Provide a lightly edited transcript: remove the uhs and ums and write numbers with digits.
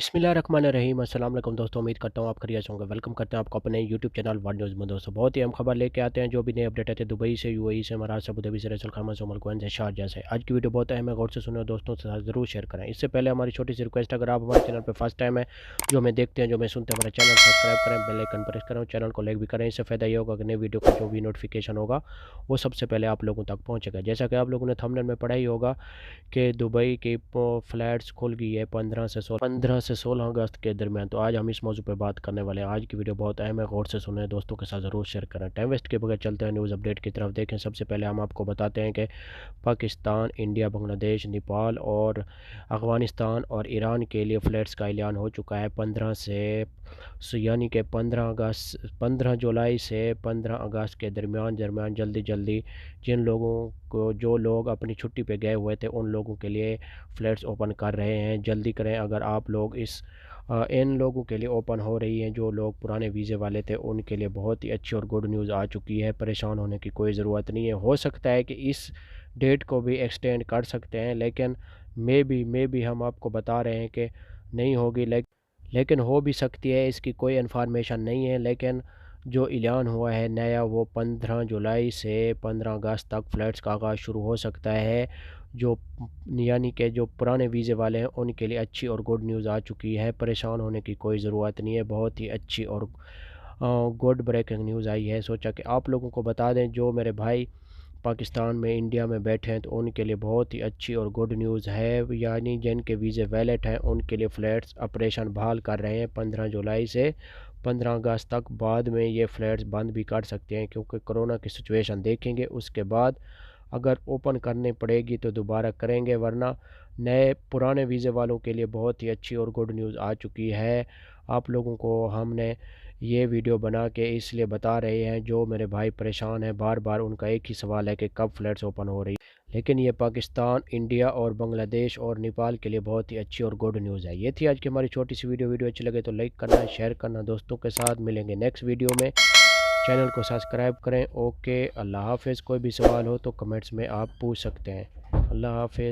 बिस्मिल्लाहिर्रहमानिर्रहीम अस्सलाम वालेकुम दोस्तों, उम्मीद करता हूँ आप खैरियत से होंगे। वेलकम करते हैं आपको अपने यूट्यूब चैनल वर्ल्ड न्यूज़ में। दोस्तों बहुत ही अहम खबर लेके आते हैं, जो भी नए अपडेट आते हैं दुबई से, यूएई से, महाराष्ट्र से, अबू धाबी से, रसल खामा से, उमर कुवैत से, शारजाह से। आज की वीडियो बहुत अहम है, गौर से सुने और दोस्तों के साथ ज़रूर शेयर करें। इससे पहले हमारी छोटी सी रिक्वेस्ट, अगर आप हमारे चैनल पर फर्स्ट टाइम है, जो हमें देखते हैं, जो हमें सुनते हैं, हमारा चैनल सब्सक्राइब करें, बेल आइकन प्रेस करें और चैनल को लाइक भी करें। इससे फ़ायदा ये होगा कि नई वीडियो का जो भी नोटिफिकेशन होगा वो सबसे पहले आप लोगों तक पहुँचेगा। जैसा कि आप लोगों ने थंबनेल में पढ़ा ही होगा कि दुबई की फ़्लैट्स खुल गई है 15 से 16 अगस्त के दरमियान। तो आज हम इस मौजू पे बात करने वाले हैं। आज की वीडियो बहुत अहम है, गौर से सुने, दोस्तों के साथ ज़रूर शेयर करें। टाइम वेस्ट के बगैर चलते हैं न्यूज़ अपडेट की तरफ। देखें, सबसे पहले हम आपको बताते हैं कि पाकिस्तान, इंडिया, बांग्लादेश, नेपाल और अफ़गानिस्तान और ईरान के लिए फ़्लैट्स का ऐलान हो चुका है 15 से, यानी कि 15 जुलाई से 15 अगस्त के दरमियान जल्दी जल्दी जिन लोगों को, जो लोग अपनी छुट्टी पे गए हुए थे, उन लोगों के लिए फ़्लैट्स ओपन कर रहे हैं। जल्दी करें, अगर आप लोग इन लोगों के लिए ओपन हो रही हैं जो लोग पुराने वीज़े वाले थे, उनके लिए बहुत ही अच्छी और गुड न्यूज़ आ चुकी है। परेशान होने की कोई ज़रूरत नहीं है। हो सकता है कि इस डेट को भी एक्सटेंड कर सकते हैं, लेकिन मे बी हम आपको बता रहे हैं कि नहीं होगी, लेकिन हो भी सकती है, इसकी कोई इन्फॉर्मेशन नहीं है। लेकिन जो ऐलान हुआ है नया, वो 15 जुलाई से 15 अगस्त तक फ़्लैट्स का आगाज़ शुरू हो सकता है। जो यानी कि जो पुराने वीज़े वाले हैं, उनके लिए अच्छी और गुड न्यूज़ आ चुकी है। परेशान होने की कोई ज़रूरत नहीं है। बहुत ही अच्छी और गुड ब्रेकिंग न्यूज़ आई है। सोचा कि आप लोगों को बता दें, जो मेरे भाई पाकिस्तान में, इंडिया में बैठे हैं, तो उनके लिए बहुत ही अच्छी और गुड न्यूज़ है। यानी जिनके वीज़े वैलिड हैं, उनके लिए फ़्लैट्स ऑपरेशन बहाल कर रहे हैं 15 जुलाई से 15 अगस्त तक। बाद में ये फ़्लैट्स बंद भी कर सकते हैं, क्योंकि कोरोना की सिचुएशन देखेंगे, उसके बाद अगर ओपन करनी पड़ेगी तो दोबारा करेंगे, वरना नए पुराने वीज़े वालों के लिए बहुत ही अच्छी और गुड न्यूज़ आ चुकी है। आप लोगों को हमने ये वीडियो बना के इसलिए बता रहे हैं, जो मेरे भाई परेशान हैं, बार बार उनका एक ही सवाल है कि कब फ़्लैट्स ओपन हो रही। लेकिन ये पाकिस्तान, इंडिया और बांग्लादेश और नेपाल के लिए बहुत ही अच्छी और गुड न्यूज़ है। ये थी आज की हमारी छोटी सी वीडियो अच्छी लगे तो लाइक करना, शेयर करना दोस्तों के साथ। मिलेंगे नेक्स्ट वीडियो में। चैनल को सब्सक्राइब करें। ओके, अल्लाह हाफ़िज़। कोई भी सवाल हो तो कमेंट्स में आप पूछ सकते हैं। अल्लाह हाफ़िज़।